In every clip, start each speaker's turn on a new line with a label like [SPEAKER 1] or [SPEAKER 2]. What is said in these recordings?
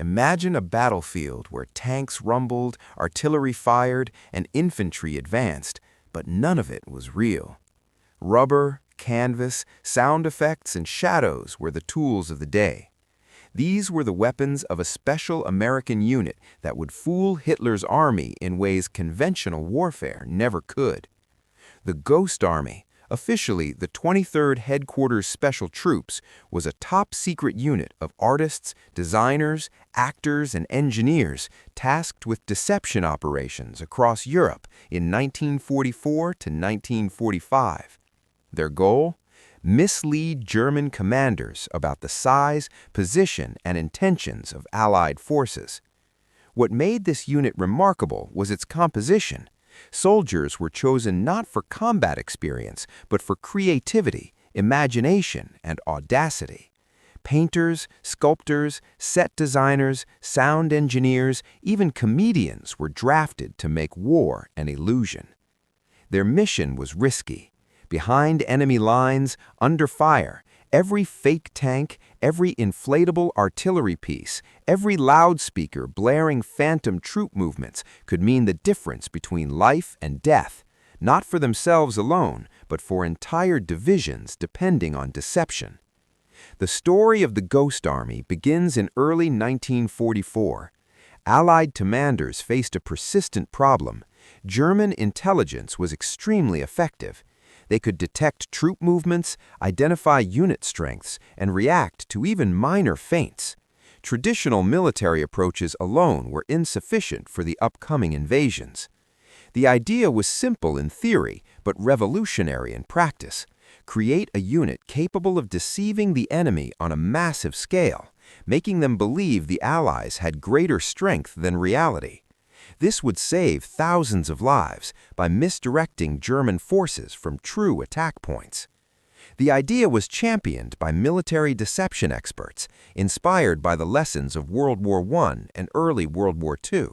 [SPEAKER 1] Imagine a battlefield where tanks rumbled, artillery fired, and infantry advanced, but none of it was real. Rubber, canvas, sound effects, and shadows were the tools of the day. These were the weapons of a special American unit that would fool Hitler's army in ways conventional warfare never could. The Ghost Army, officially the 23rd Headquarters Special Troops, was a top-secret unit of artists, designers, actors, and engineers tasked with deception operations across Europe in 1944 to 1945. Their goal? Mislead German commanders about the size, position, and intentions of Allied forces. What made this unit remarkable was its composition. Soldiers were chosen not for combat experience, but for creativity, imagination, and audacity. Painters, sculptors, set designers, sound engineers, even comedians were drafted to make war an illusion. Their mission was risky. Behind enemy lines, under fire, every fake tank, every inflatable artillery piece, every loudspeaker blaring phantom troop movements could mean the difference between life and death, not for themselves alone, but for entire divisions depending on deception. The story of the Ghost Army begins in early 1944. Allied commanders faced a persistent problem. German intelligence was extremely effective. They could detect troop movements, identify unit strengths, and react to even minor feints. Traditional military approaches alone were insufficient for the upcoming invasions. The idea was simple in theory, but revolutionary in practice. Create a unit capable of deceiving the enemy on a massive scale, making them believe the Allies had greater strength than reality. This would save thousands of lives by misdirecting German forces from true attack points. The idea was championed by military deception experts, inspired by the lessons of World War I and early World War II.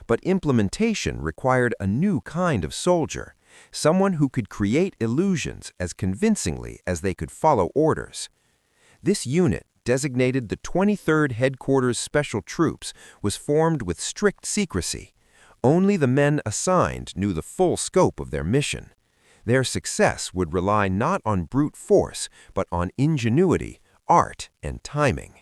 [SPEAKER 1] But implementation required a new kind of soldier, someone who could create illusions as convincingly as they could follow orders. This unit, designated the 23rd Headquarters Special Troops, was formed with strict secrecy. Only the men assigned knew the full scope of their mission. Their success would rely not on brute force, but on ingenuity, art, and timing.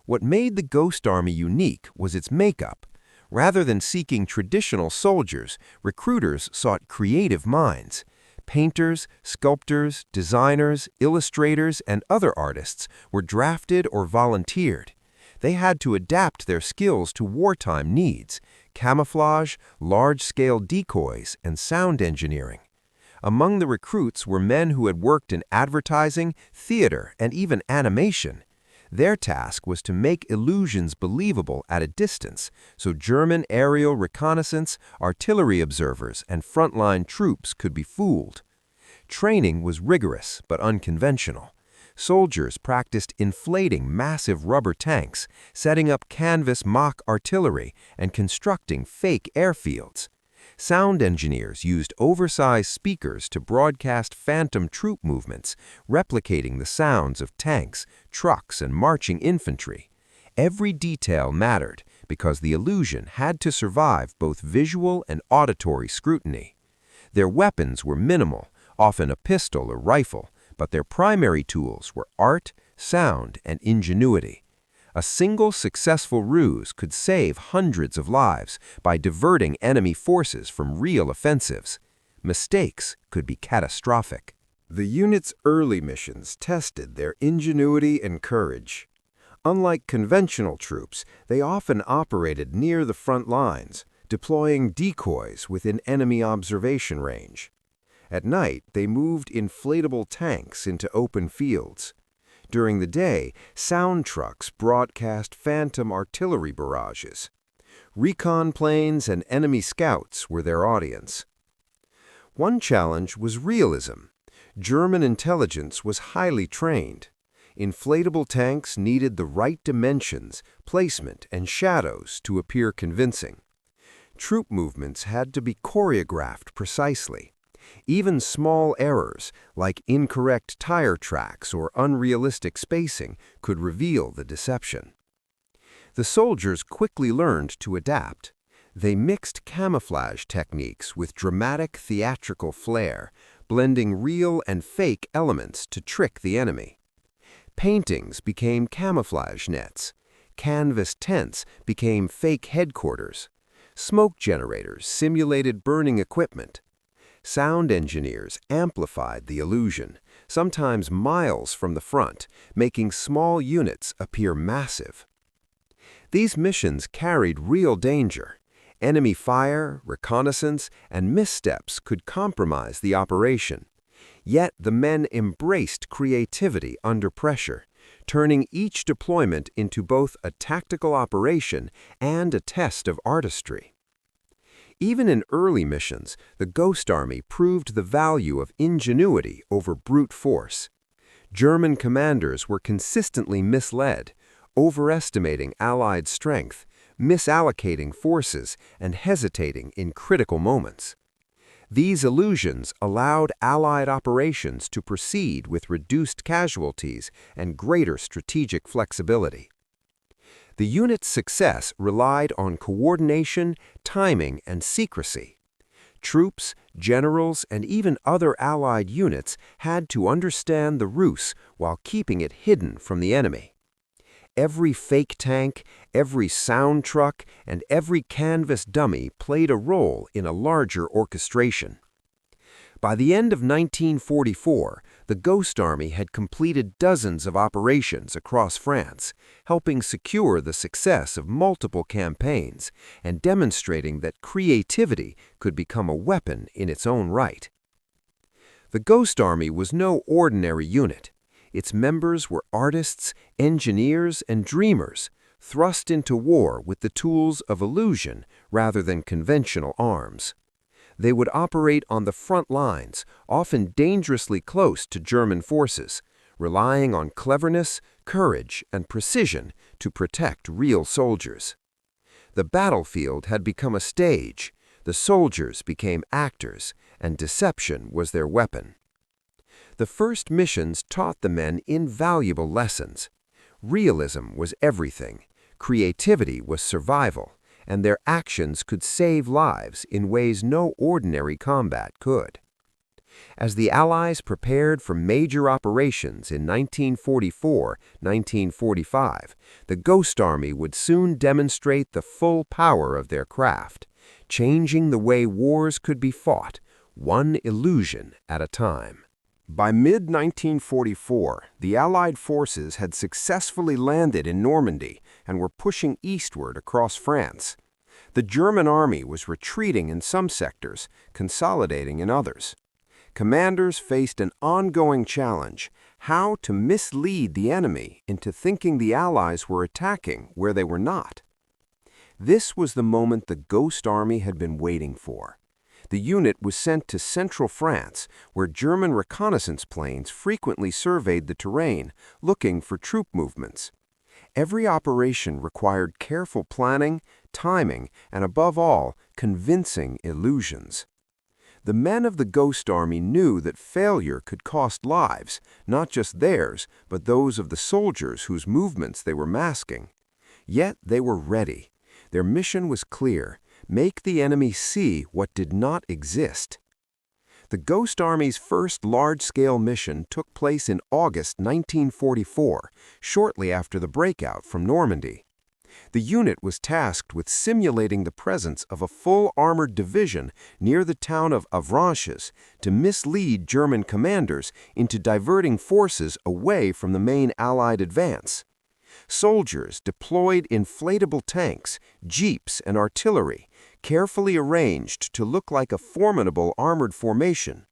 [SPEAKER 1] What made the Ghost Army unique was its makeup. Rather than seeking traditional soldiers, recruiters sought creative minds. Painters, sculptors, designers, illustrators, and other artists were drafted or volunteered. They had to adapt their skills to wartime needs: camouflage, large-scale decoys, and sound engineering. Among the recruits were men who had worked in advertising, theater, and even animation. Their task was to make illusions believable at a distance, so German aerial reconnaissance, artillery observers, and frontline troops could be fooled. Training was rigorous but unconventional. Soldiers practiced inflating massive rubber tanks, setting up canvas mock artillery, and constructing fake airfields. Sound engineers used oversized speakers to broadcast phantom troop movements, replicating the sounds of tanks, trucks, and marching infantry. Every detail mattered because the illusion had to survive both visual and auditory scrutiny. Their weapons were minimal, often a pistol or rifle, but their primary tools were art, sound, and ingenuity. A single successful ruse could save hundreds of lives by diverting enemy forces from real offensives. Mistakes could be catastrophic. The unit's early missions tested their ingenuity and courage. Unlike conventional troops, they often operated near the front lines, deploying decoys within enemy observation range. At night, they moved inflatable tanks into open fields. During the day, sound trucks broadcast phantom artillery barrages. Recon planes and enemy scouts were their audience. One challenge was realism. German intelligence was highly trained. Inflatable tanks needed the right dimensions, placement, and shadows to appear convincing. Troop movements had to be choreographed precisely. Even small errors, like incorrect tire tracks or unrealistic spacing, could reveal the deception.
[SPEAKER 2] The soldiers quickly learned to adapt. They mixed camouflage techniques with dramatic theatrical flair, blending real and fake elements to trick the enemy. Paintings became camouflage nets. Canvas tents became fake headquarters. Smoke generators simulated burning equipment. Sound engineers amplified the illusion, sometimes miles from the front, making small units appear massive. These missions carried real danger. Enemy fire, reconnaissance, and missteps could compromise the operation. Yet the men embraced creativity under pressure, turning each deployment into both a tactical operation and a test of artistry. Even in early missions, the Ghost Army proved the value of ingenuity over brute force. German commanders were consistently misled, overestimating Allied strength, misallocating forces, and hesitating in critical moments. These illusions allowed Allied operations to proceed with reduced casualties and greater strategic flexibility. The unit's success relied on coordination, timing, and secrecy. Troops, generals, and even other Allied units had to understand the ruse while keeping it hidden from the enemy. Every fake tank, every sound truck, and every canvas dummy played a role in a larger orchestration. By the end of 1944, the Ghost Army had completed dozens of operations across France, helping secure the success of multiple campaigns and demonstrating that creativity could become a weapon in its own right. The Ghost Army was no ordinary unit. Its members were artists, engineers, and dreamers, thrust into war with the tools of illusion rather than conventional arms. They would operate on the front lines, often dangerously close to German forces, relying on cleverness, courage, and precision to protect real soldiers. The battlefield had become a stage, the soldiers became actors, and deception was their weapon. The first missions taught the men invaluable lessons. Realism was everything, creativity was survival, and their actions could save lives in ways no ordinary combat could. As the Allies prepared for major operations in 1944-1945, the Ghost Army would soon demonstrate the full power of their craft, changing the way wars could be fought, one illusion at a time. By mid-1944, the Allied forces had successfully landed in Normandy and were pushing eastward across France. The German army was retreating in some sectors, consolidating in others. Commanders faced an ongoing challenge: how to mislead the enemy into thinking the Allies were attacking where they were not. This was the moment the Ghost Army had been waiting for. The unit was sent to central France, where German reconnaissance planes frequently surveyed the terrain, looking for troop movements. Every operation required careful planning, timing, and above all, convincing illusions. The men of the Ghost Army knew that failure could cost lives, not just theirs, but those of the soldiers whose movements they were masking. Yet they were ready. Their mission was clear: make the enemy see what did not exist. The Ghost Army's first large-scale mission took place in August 1944, shortly after the breakout from Normandy. The unit was tasked with simulating the presence of a full armored division near the town of Avranches to mislead German commanders into diverting forces away from the main Allied advance. Soldiers deployed inflatable tanks, jeeps, and artillery, carefully arranged to look like a formidable armored formation.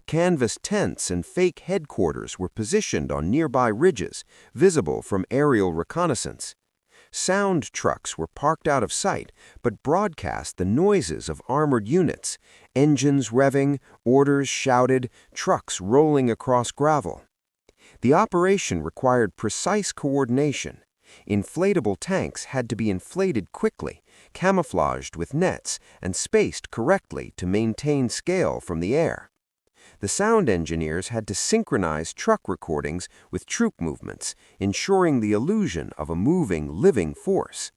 [SPEAKER 2] Canvas tents and fake headquarters were positioned on nearby ridges, visible from aerial reconnaissance. Sound trucks were parked out of sight, but broadcast the noises of armored units: engines revving, orders shouted, trucks rolling across gravel. The operation required precise coordination. Inflatable tanks had to be inflated quickly, camouflaged with nets, and spaced correctly to maintain scale from the air. The sound engineers had to synchronize truck recordings with troop movements, ensuring the illusion of a moving, living force.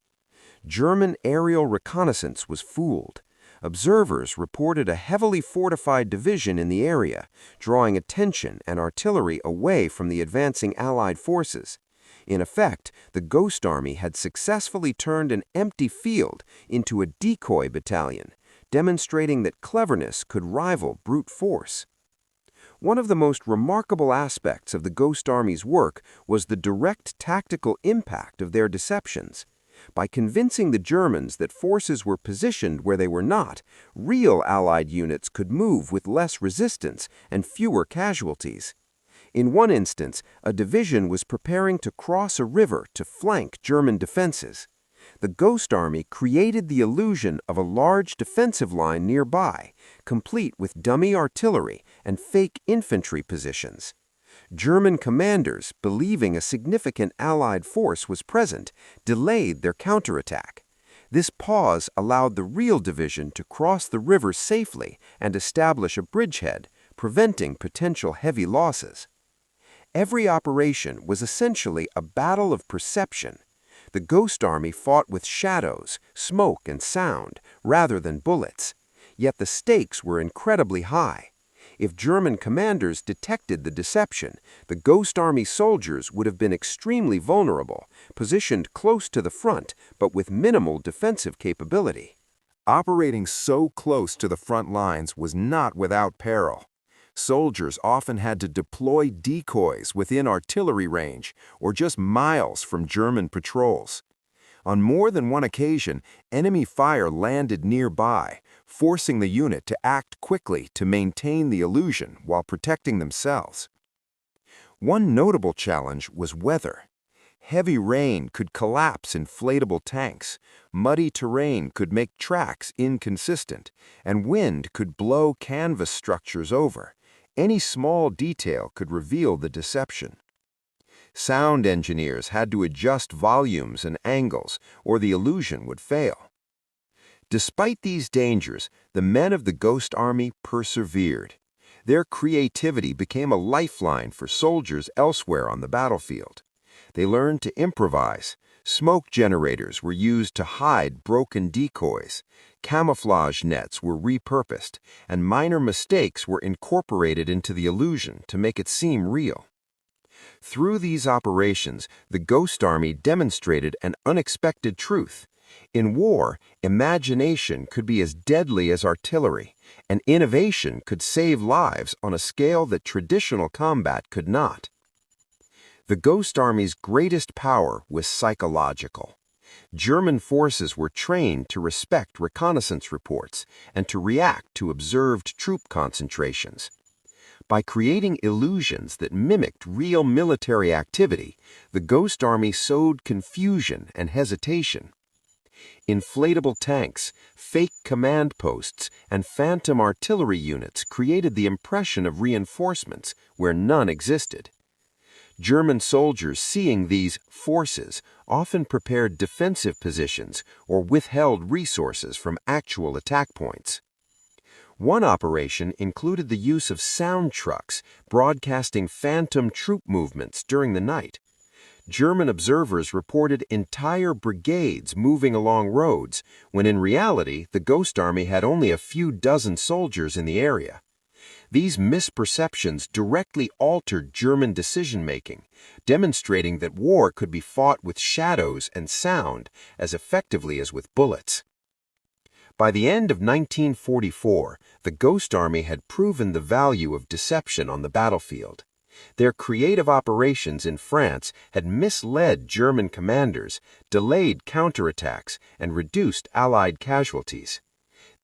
[SPEAKER 2] German aerial reconnaissance was fooled. Observers reported a heavily fortified division in the area, drawing attention and artillery away from the advancing Allied forces. In effect, the Ghost Army had successfully turned an empty field into a decoy battalion, demonstrating that cleverness could rival brute force. One of the most remarkable aspects of the Ghost Army's work was the direct tactical impact of their deceptions. By convincing the Germans that forces were positioned where they were not, real Allied units could move with less resistance and fewer casualties. In one instance, a division was preparing to cross a river to flank German defenses. The Ghost Army created the illusion of a large defensive line nearby, complete with dummy artillery and fake infantry positions. German commanders, believing a significant Allied force was present, delayed their counterattack. This pause allowed the real division to cross the river safely and establish a bridgehead, preventing potential heavy losses. Every operation was essentially a battle of perception. The Ghost Army fought with shadows, smoke, and sound, rather than bullets. Yet the stakes were incredibly high. If German commanders detected the deception, the Ghost Army soldiers would have been extremely vulnerable, positioned close to the front but with minimal defensive capability.
[SPEAKER 1] Operating so close to the front lines was not without peril. Soldiers often had to deploy decoys within artillery range or just miles from German patrols. On more than one occasion, enemy fire landed nearby, forcing the unit to act quickly to maintain the illusion while protecting themselves. One notable challenge was weather. Heavy rain could collapse inflatable tanks, muddy terrain could make tracks inconsistent, and wind could blow canvas structures over. Any small detail could reveal the deception. Sound engineers had to adjust volumes and angles, or the illusion would fail. Despite these dangers, the men of the Ghost Army persevered. Their creativity became a lifeline for soldiers elsewhere on the battlefield. They learned to improvise. Smoke generators were used to hide broken decoys. Camouflage nets were repurposed, and minor mistakes were incorporated into the illusion to make it seem real. Through these operations, the Ghost Army demonstrated an unexpected truth. In war, imagination could be as deadly as artillery, and innovation could save lives on a scale that traditional combat could not. The Ghost Army's greatest power was psychological. German forces were trained to respect reconnaissance reports and to react to observed troop concentrations. By creating illusions that mimicked real military activity, the Ghost Army sowed confusion and hesitation. Inflatable tanks, fake command posts, and phantom artillery units created the impression of reinforcements where none existed. German soldiers, seeing these forces, often prepared defensive positions or withheld resources from actual attack points. One operation included the use of sound trucks broadcasting phantom troop movements during the night. German observers reported entire brigades moving along roads, when in reality the Ghost Army had only a few dozen soldiers in the area. These misperceptions directly altered German decision-making, demonstrating that war could be fought with shadows and sound as effectively as with bullets. By the end of 1944, the Ghost Army had proven the value of deception on the battlefield. Their creative operations in France had misled German commanders, delayed counterattacks, and reduced Allied casualties.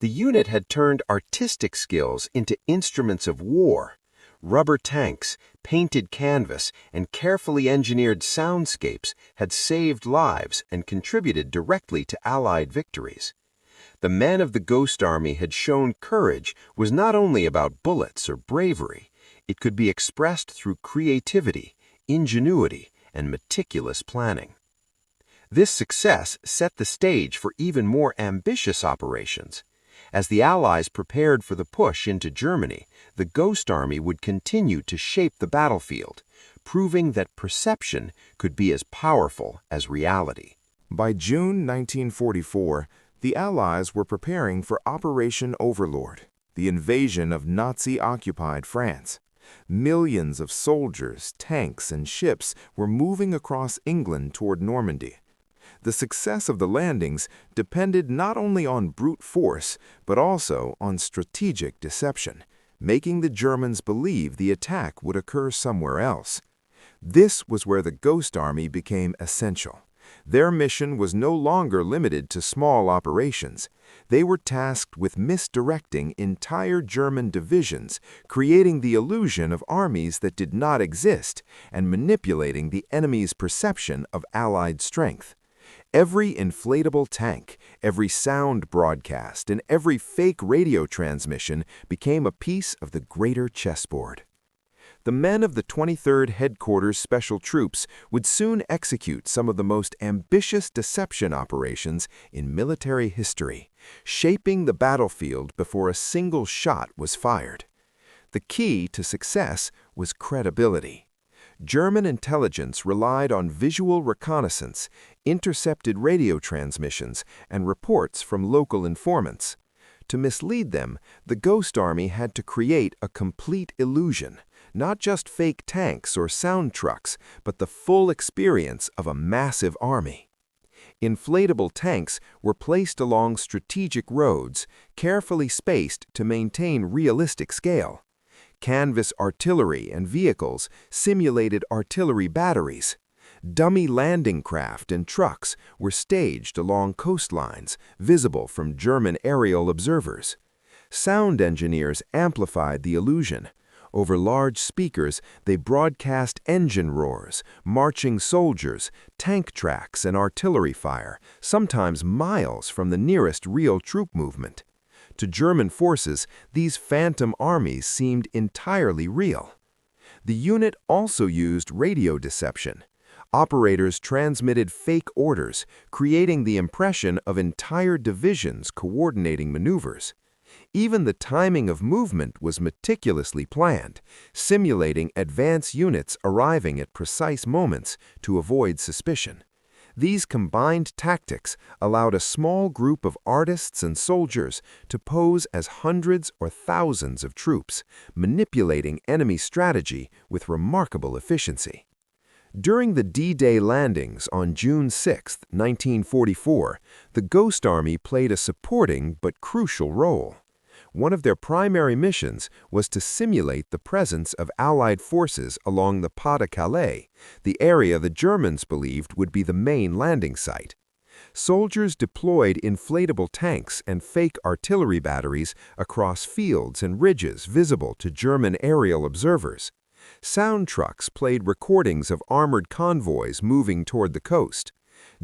[SPEAKER 1] The unit had turned artistic skills into instruments of war. Rubber tanks, painted canvas, and carefully engineered soundscapes had saved lives and contributed directly to Allied victories. The men of the Ghost Army had shown courage was not only about bullets or bravery. It could be expressed through creativity, ingenuity, and meticulous planning. This success set the stage for even more ambitious operations.
[SPEAKER 2] As the Allies prepared for the push into Germany, the Ghost Army would continue to shape the battlefield, proving that perception could be as powerful as reality.
[SPEAKER 1] By June 1944, the Allies were preparing for Operation Overlord, the invasion of Nazi-occupied France. Millions of soldiers, tanks, and ships were moving across England toward Normandy. The success of the landings depended not only on brute force, but also on strategic deception, making the Germans believe the attack would occur somewhere else. This was where the Ghost Army became essential. Their mission was no longer limited to small operations. They were tasked with misdirecting entire German divisions, creating the illusion of armies that did not exist, and manipulating the enemy's perception of Allied strength. Every inflatable tank, every sound broadcast, and every fake radio transmission became a piece of the greater chessboard. The men of the 23rd Headquarters Special Troops would soon execute some of the most ambitious deception operations in military history, shaping the battlefield before a single shot was fired. The key to success was credibility. German intelligence relied on visual reconnaissance, intercepted radio transmissions, and reports from local informants. To mislead them, the Ghost Army had to create a complete illusion, not just fake tanks or sound trucks, but the full experience of a massive army. Inflatable tanks were placed along strategic roads, carefully spaced to maintain realistic scale. Canvas artillery and vehicles simulated artillery batteries. Dummy landing craft and trucks were staged along coastlines, visible from German aerial observers. Sound engineers amplified the illusion. Over large speakers, they broadcast engine roars, marching soldiers, tank tracks, and artillery fire, sometimes miles from the nearest real troop movement. To German forces, these phantom armies seemed entirely real. The unit also used radio deception. Operators transmitted fake orders, creating the impression of entire divisions coordinating maneuvers. Even the timing of movement was meticulously planned, simulating advance units arriving at precise moments to avoid suspicion. These combined tactics allowed a small group of artists and soldiers to pose as hundreds or thousands of troops, manipulating enemy strategy with remarkable efficiency. During the D-Day landings on June 6, 1944, the Ghost Army played a supporting but crucial role. One of their primary missions was to simulate the presence of Allied forces along the Pas-de-Calais, the area the Germans believed would be the main landing site. Soldiers deployed inflatable tanks and fake artillery batteries across fields and ridges visible to German aerial observers. Sound trucks played recordings of armored convoys moving toward the coast.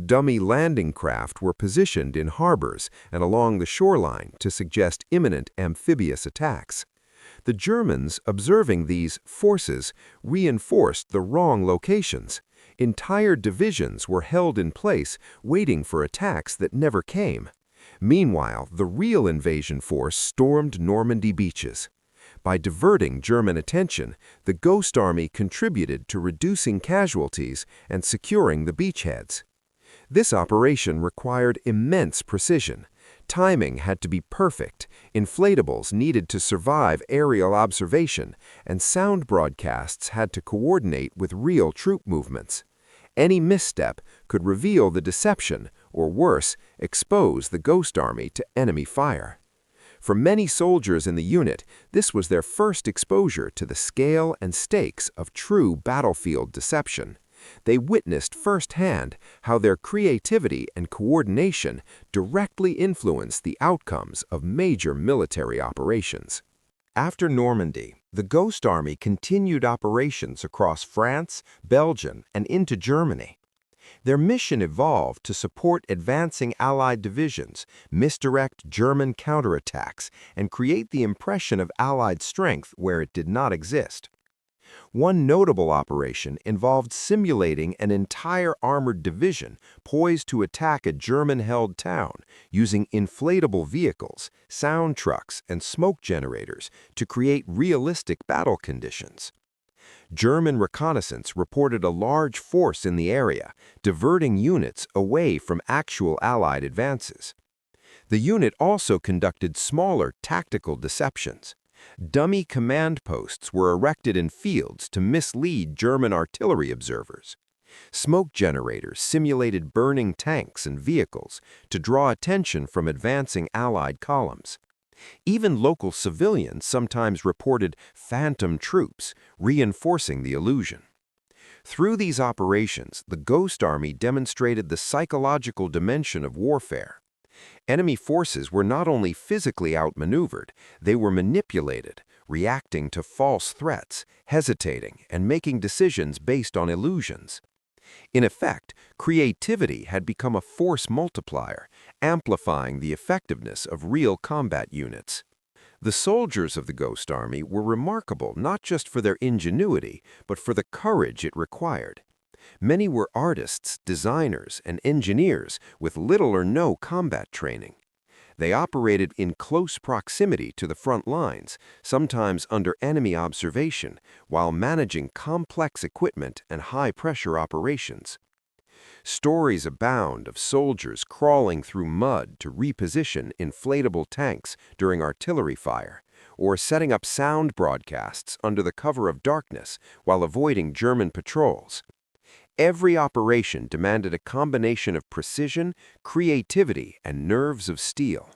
[SPEAKER 1] Dummy landing craft were positioned in harbors and along the shoreline to suggest imminent amphibious attacks. The Germans, observing these forces, reinforced the wrong locations. Entire divisions were held in place, waiting for attacks that never came. Meanwhile, the real invasion force stormed Normandy beaches. By diverting German attention, the Ghost Army contributed to reducing casualties and securing the beachheads. This operation required immense precision. Timing had to be perfect, inflatables needed to survive aerial observation, and sound broadcasts had to coordinate with real troop movements. Any misstep could reveal the deception, or worse, expose the Ghost Army to enemy fire. For many soldiers in the unit, this was their first exposure to the scale and stakes of true battlefield deception. They witnessed firsthand how their creativity and coordination directly influenced the outcomes of major military operations. After Normandy, the Ghost Army continued operations across France, Belgium, and into Germany. Their mission evolved to support advancing Allied divisions, misdirect German counterattacks, and create the impression of Allied strength where it did not exist. One notable operation involved simulating an entire armored division poised to attack a German-held town using inflatable vehicles, sound trucks, and smoke generators to create realistic battle conditions. German reconnaissance reported a large force in the area, diverting units away from actual Allied advances. The unit also conducted smaller tactical deceptions. Dummy command posts were erected in fields to mislead German artillery observers. Smoke generators simulated burning tanks and vehicles to draw attention from advancing Allied columns. Even local civilians sometimes reported phantom troops, reinforcing the illusion. Through these operations, the Ghost Army demonstrated the psychological dimension of warfare. Enemy forces were not only physically outmaneuvered, they were manipulated, reacting to false threats, hesitating, and making decisions based on illusions. In effect, creativity had become a force multiplier, amplifying the effectiveness of real combat units. The soldiers of the Ghost Army were remarkable not just for their ingenuity, but for the courage it required. Many were artists, designers, and engineers with little or no combat training. They operated in close proximity to the front lines, sometimes under enemy observation, while managing complex equipment and high-pressure operations. Stories abound of soldiers crawling through mud to reposition inflatable tanks during artillery fire, or setting up sound broadcasts under the cover of darkness while avoiding German patrols. Every operation demanded a combination of precision, creativity, and nerves of steel.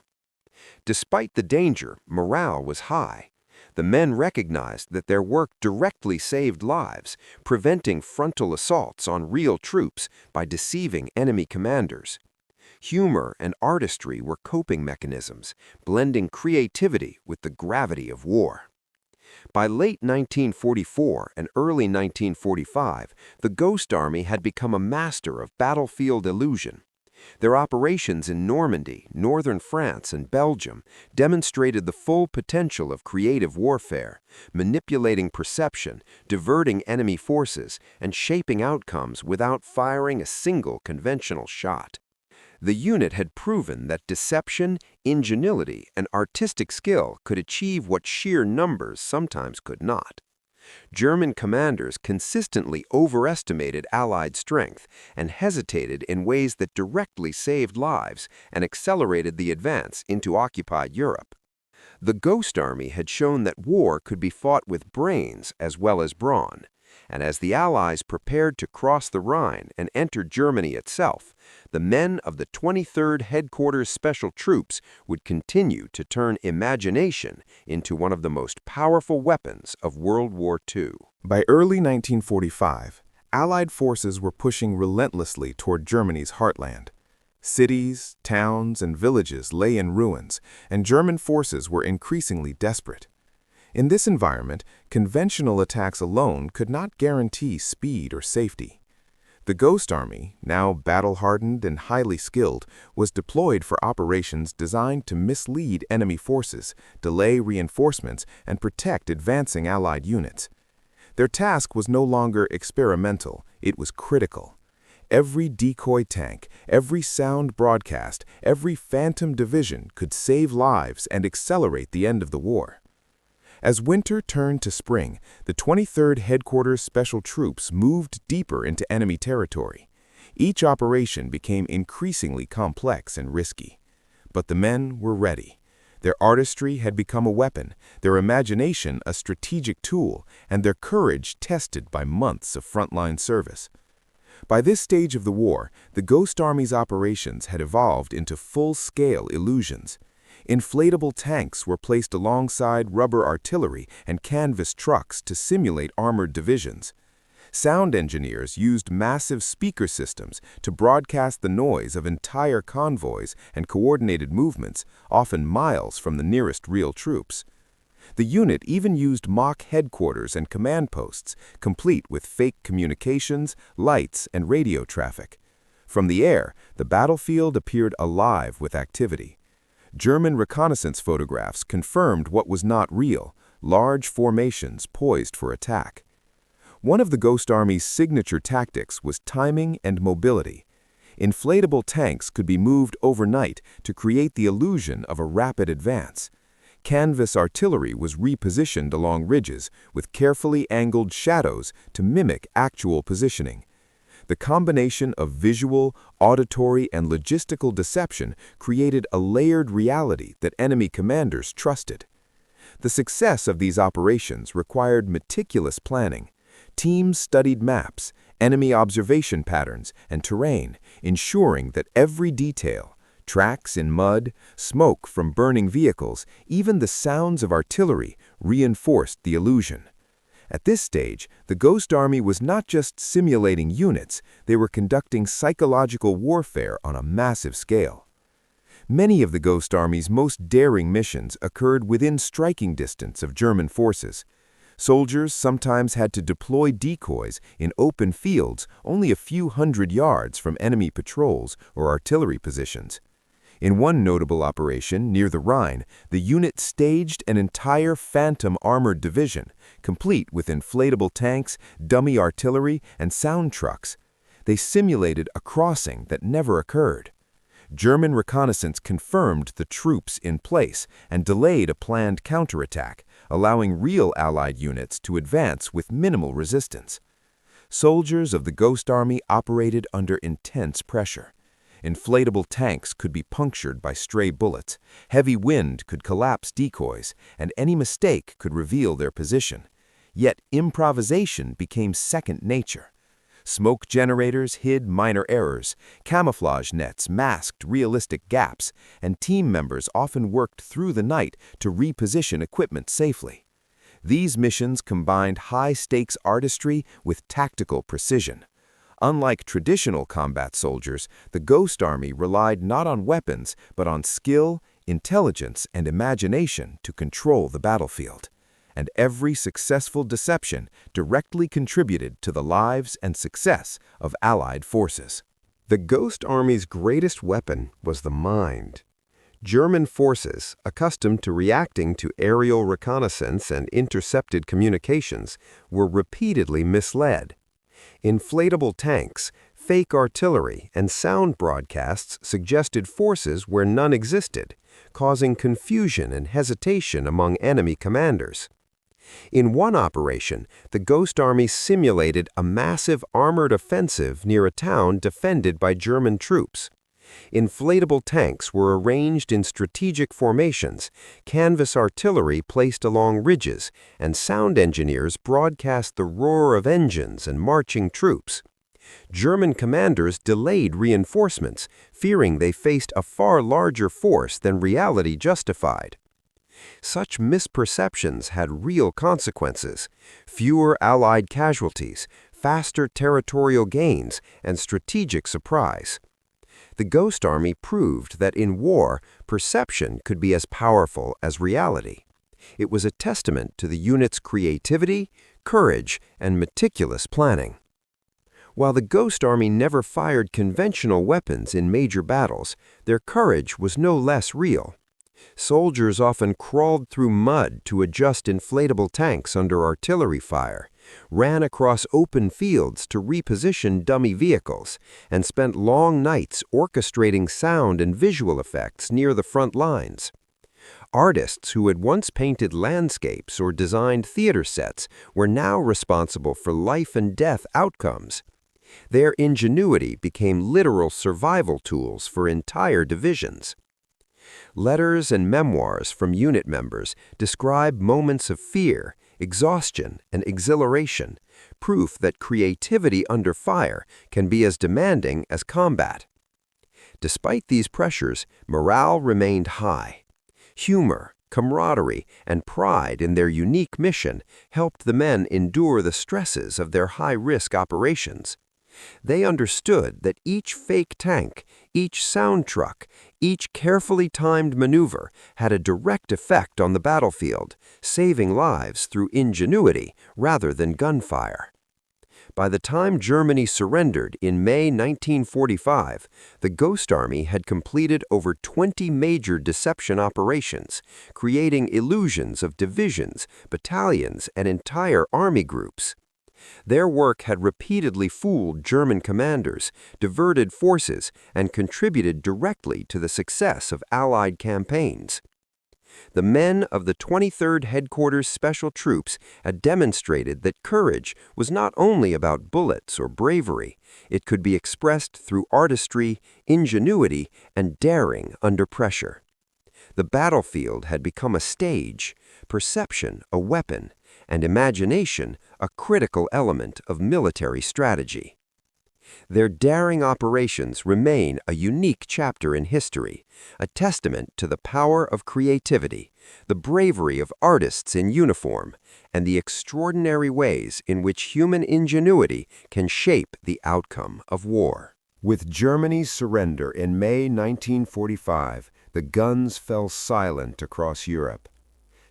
[SPEAKER 1] Despite the danger, morale was high. The men recognized that their work directly saved lives, preventing frontal assaults on real troops by deceiving enemy commanders. Humor and artistry were coping mechanisms, blending creativity with the gravity of war. By late 1944 and early 1945, the Ghost Army had become a master of battlefield illusion. Their operations in Normandy, northern France, and Belgium demonstrated the full potential of creative warfare, manipulating perception, diverting enemy forces, and shaping outcomes without firing a single conventional shot. The unit had proven that deception, ingenuity, and artistic skill could achieve what sheer numbers sometimes could not. German commanders consistently overestimated Allied strength and hesitated in ways that directly saved lives and accelerated the advance into occupied Europe. The Ghost Army had shown that war could be fought with brains as well as brawn, and as the Allies prepared to cross the Rhine and enter Germany itself, the men of the 23rd Headquarters Special Troops would continue to turn imagination into one of the most powerful weapons of World War II.
[SPEAKER 3] By early 1945, Allied forces were pushing relentlessly toward Germany's heartland. Cities, towns, and villages lay in ruins, and German forces were increasingly desperate. In this environment, conventional attacks alone could not guarantee speed or safety. The Ghost Army, now battle-hardened and highly skilled, was deployed for operations designed to mislead enemy forces, delay reinforcements, and protect advancing Allied units. Their task was no longer experimental, it was critical. Every decoy tank, every sound broadcast, every phantom division could save lives and accelerate the end of the war. As winter turned to spring, the 23rd Headquarters Special Troops moved deeper into enemy territory. Each operation became increasingly complex and risky. But the men were ready. Their artistry had become a weapon, their imagination a strategic tool, and their courage tested by months of frontline service. By this stage of the war, the Ghost Army's operations had evolved into full-scale illusions. Inflatable tanks were placed alongside rubber artillery and canvas trucks to simulate armored divisions. Sound engineers used massive speaker systems to broadcast the noise of entire convoys and coordinated movements, often miles from the nearest real troops. The unit even used mock headquarters and command posts, complete with fake communications, lights, and radio traffic. From the air, the battlefield appeared alive with activity. German reconnaissance photographs confirmed what was not real, large formations poised for attack. One of the Ghost Army's signature tactics was timing and mobility. Inflatable tanks could be moved overnight to create the illusion of a rapid advance. Canvas artillery was repositioned along ridges with carefully angled shadows to mimic actual positioning. The combination of visual, auditory, and logistical deception created a layered reality that enemy commanders trusted. The success of these operations required meticulous planning. Teams studied maps, enemy observation patterns, and terrain, ensuring that every detail—tracks in mud, smoke from burning vehicles, even the sounds of artillery—reinforced the illusion. At this stage, the Ghost Army was not just simulating units, they were conducting psychological warfare on a massive scale. Many of the Ghost Army's most daring missions occurred within striking distance of German forces. Soldiers sometimes had to deploy decoys in open fields only a few hundred yards from enemy patrols or artillery positions. In one notable operation near the Rhine, the unit staged an entire phantom armored division, complete with inflatable tanks, dummy artillery, and sound trucks. They simulated a crossing that never occurred. German reconnaissance confirmed the troops in place and delayed a planned counterattack, allowing real Allied units to advance with minimal resistance. Soldiers of the Ghost Army operated under intense pressure. Inflatable tanks could be punctured by stray bullets, heavy wind could collapse decoys, and any mistake could reveal their position. Yet improvisation became second nature. Smoke generators hid minor errors, camouflage nets masked realistic gaps, and team members often worked through the night to reposition equipment safely. These missions combined high-stakes artistry with tactical precision. Unlike traditional combat soldiers, the Ghost Army relied not on weapons, but on skill, intelligence, and imagination to control the battlefield. And every successful deception directly contributed to the lives and success of Allied forces.
[SPEAKER 2] The Ghost Army's greatest weapon was the mind. German forces, accustomed to reacting to aerial reconnaissance and intercepted communications, were repeatedly misled. Inflatable tanks, fake artillery, and sound broadcasts suggested forces where none existed, causing confusion and hesitation among enemy commanders. In one operation, the Ghost Army simulated a massive armored offensive near a town defended by German troops. Inflatable tanks were arranged in strategic formations, canvas artillery placed along ridges, and sound engineers broadcast the roar of engines and marching troops. German commanders delayed reinforcements, fearing they faced a far larger force than reality justified. Such misperceptions had real consequences: fewer Allied casualties, faster territorial gains, and strategic surprise. The Ghost Army proved that in war, perception could be as powerful as reality. It was a testament to the unit's creativity, courage, and meticulous planning. While the Ghost Army never fired conventional weapons in major battles, their courage was no less real. Soldiers often crawled through mud to adjust inflatable tanks under artillery fire, ran across open fields to reposition dummy vehicles, and spent long nights orchestrating sound and visual effects near the front lines. Artists who had once painted landscapes or designed theater sets were now responsible for life and death outcomes. Their ingenuity became literal survival tools for entire divisions. Letters and memoirs from unit members describe moments of fear, exhaustion, and exhilaration, proof that creativity under fire can be as demanding as combat. Despite these pressures, morale remained high. Humor, camaraderie, and pride in their unique mission helped the men endure the stresses of their high-risk operations. They understood that each fake tank, each sound truck, each carefully timed maneuver had a direct effect on the battlefield, saving lives through ingenuity rather than gunfire. By the time Germany surrendered in May 1945, the Ghost Army had completed over 20 major deception operations, creating illusions of divisions, battalions, and entire army groups. Their work had repeatedly fooled German commanders, diverted forces, and contributed directly to the success of Allied campaigns. The men of the 23rd Headquarters Special Troops had demonstrated that courage was not only about bullets or bravery, it could be expressed through artistry, ingenuity, and daring under pressure. The battlefield had become a stage, perception a weapon, and imagination a critical element of military strategy. Their daring operations remain a unique chapter in history, a testament to the power of creativity, the bravery of artists in uniform, and the extraordinary ways in which human ingenuity can shape the outcome of war.
[SPEAKER 3] With Germany's surrender in May 1945, the guns fell silent across Europe.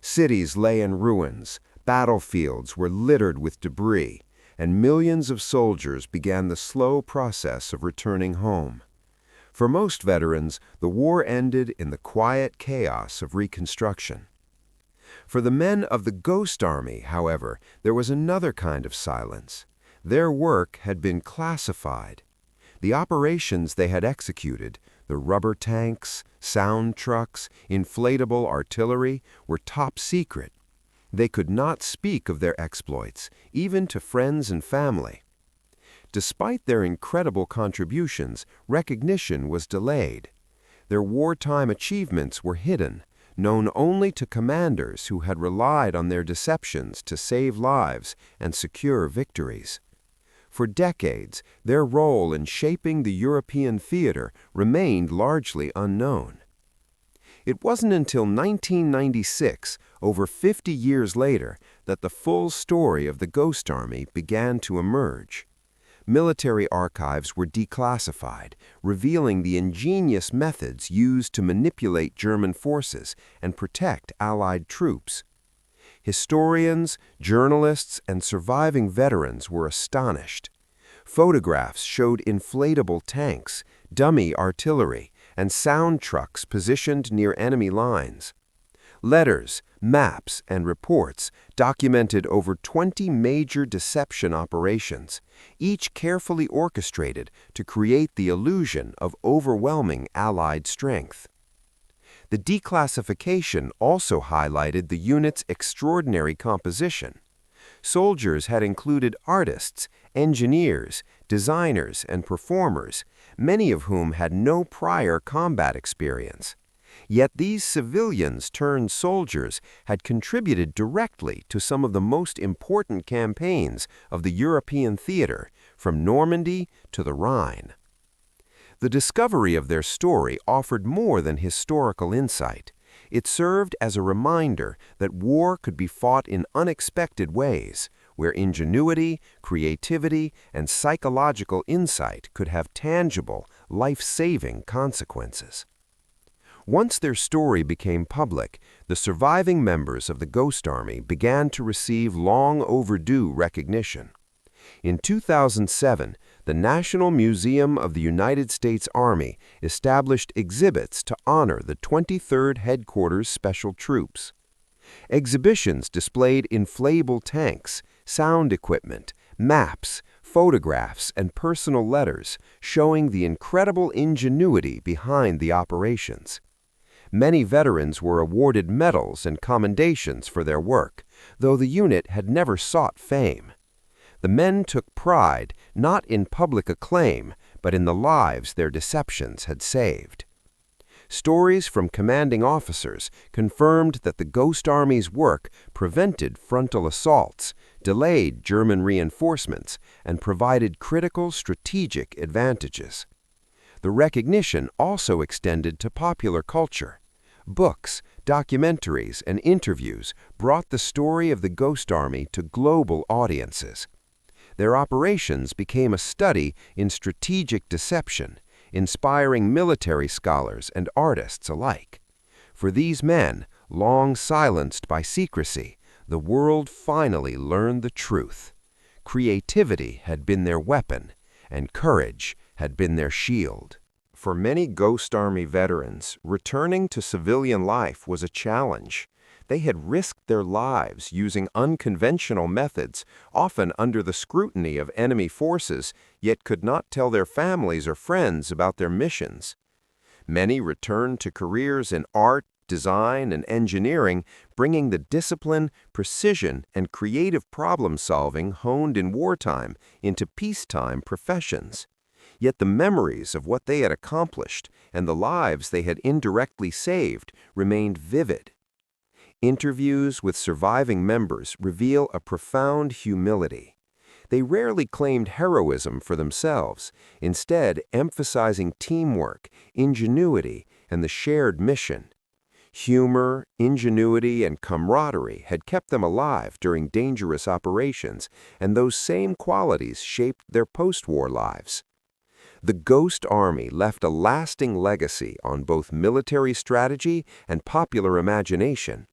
[SPEAKER 3] Cities lay in ruins, battlefields were littered with debris, and millions of soldiers began the slow process of returning home. For most veterans, the war ended in the quiet chaos of reconstruction. For the men of the Ghost Army, however, there was another kind of silence. Their work had been classified. The operations they had executed, the rubber tanks, sound trucks, inflatable artillery, were top secret. They could not speak of their exploits, even to friends and family. Despite their incredible contributions, recognition was delayed. Their wartime achievements were hidden, known only to commanders who had relied on their deceptions to save lives and secure victories. For decades, their role in shaping the European theater remained largely unknown. It wasn't until 1996, over 50 years later, that the full story of the Ghost Army began to emerge. Military archives were declassified, revealing the ingenious methods used to manipulate German forces and protect Allied troops. Historians, journalists, and surviving veterans were astonished. Photographs showed inflatable tanks, dummy artillery, and sound trucks positioned near enemy lines. Letters, maps, and reports documented over 20 major deception operations, each carefully orchestrated to create the illusion of overwhelming Allied strength. The declassification also highlighted the unit's extraordinary composition. Soldiers had included artists, engineers, designers, and performers, many of whom had no prior combat experience. Yet these civilians-turned-soldiers had contributed directly to some of the most important campaigns of the European theater, from Normandy to the Rhine. The discovery of their story offered more than historical insight. It served as a reminder that war could be fought in unexpected ways, where ingenuity, creativity, and psychological insight could have tangible, life-saving consequences. Once their story became public, the surviving members of the Ghost Army began to receive long-overdue recognition. In 2007, the National Museum of the United States Army established exhibits to honor the 23rd Headquarters Special Troops. Exhibitions displayed inflatable tanks, sound equipment, maps, photographs, and personal letters, showing the incredible ingenuity behind the operations. Many veterans were awarded medals and commendations for their work, though the unit had never sought fame. The men took pride not in public acclaim, but in the lives their deceptions had saved. Stories from commanding officers confirmed that the Ghost Army's work prevented frontal assaults, delayed German reinforcements, and provided critical strategic advantages. The recognition also extended to popular culture. Books, documentaries, and interviews brought the story of the Ghost Army to global audiences. Their operations became a study in strategic deception, inspiring military scholars and artists alike. For these men, long silenced by secrecy, the world finally learned the truth. Creativity had been their weapon, and courage had been their shield. For many Ghost Army veterans, returning to civilian life was a challenge.
[SPEAKER 2] They had risked their lives using unconventional methods, often under the scrutiny of enemy forces, yet could not tell their families or friends about their missions. Many returned to careers in art, design, and engineering, bringing the discipline, precision, and creative problem-solving honed in wartime into peacetime professions. Yet the memories of what they had accomplished and the lives they had indirectly saved remained vivid. Interviews with surviving members reveal a profound humility. They rarely claimed heroism for themselves, instead emphasizing teamwork, ingenuity, and the shared mission. Humor, ingenuity, and camaraderie had kept them alive during dangerous operations, and those same qualities shaped their post-war lives. The Ghost Army left a lasting legacy on both military strategy and popular imagination.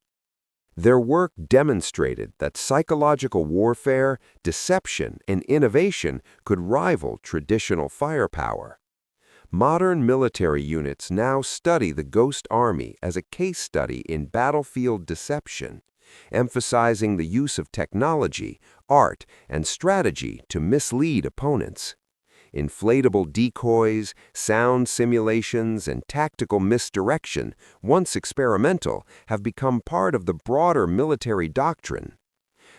[SPEAKER 2] Their work demonstrated that psychological warfare, deception, and innovation could rival traditional firepower. Modern military units now study the Ghost Army as a case study in battlefield deception, emphasizing the use of technology, art, and strategy to mislead opponents. Inflatable decoys, sound simulations, and tactical misdirection, once experimental, have become part of the broader military doctrine.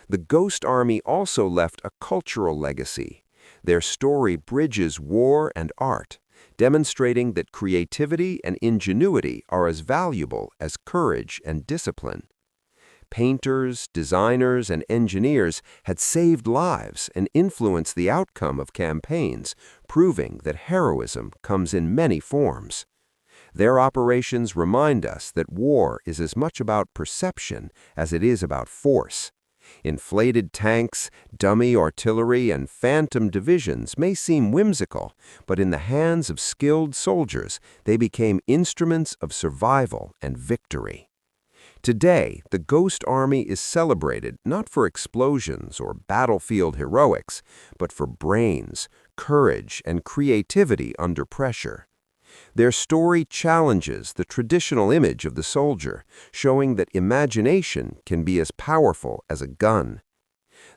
[SPEAKER 2] The Ghost Army also left a cultural legacy. Their story bridges war and art, demonstrating that creativity and ingenuity are as valuable as courage and discipline. Painters, designers, and engineers had saved lives and influenced the outcome of campaigns, proving that heroism comes in many forms. Their operations remind us that war is as much about perception as it is about force. Inflated tanks, dummy artillery, and phantom divisions may seem whimsical, but in the hands of skilled soldiers, they became instruments of survival and victory. Today, the Ghost Army is celebrated not for explosions or battlefield heroics, but for brains, courage, and creativity under pressure. Their story challenges the traditional image of the soldier, showing that imagination can be as powerful as a gun.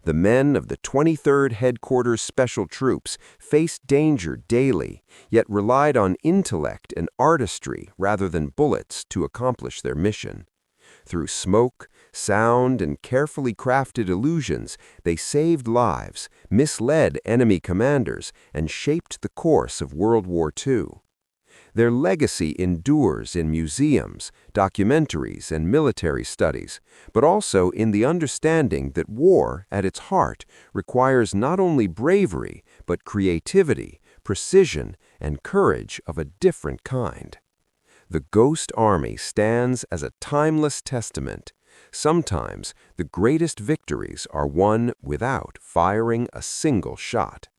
[SPEAKER 2] The men of the 23rd Headquarters Special Troops faced danger daily, yet relied on intellect and artistry rather than bullets to accomplish their mission. Through smoke, sound, and carefully crafted illusions, they saved lives, misled enemy commanders, and shaped the course of World War II. Their legacy endures in museums, documentaries, and military studies, but also in the understanding that war, at its heart, requires not only bravery, but creativity, precision, and courage of a different kind. The Ghost Army stands as a timeless testament. Sometimes the greatest victories are won without firing a single shot.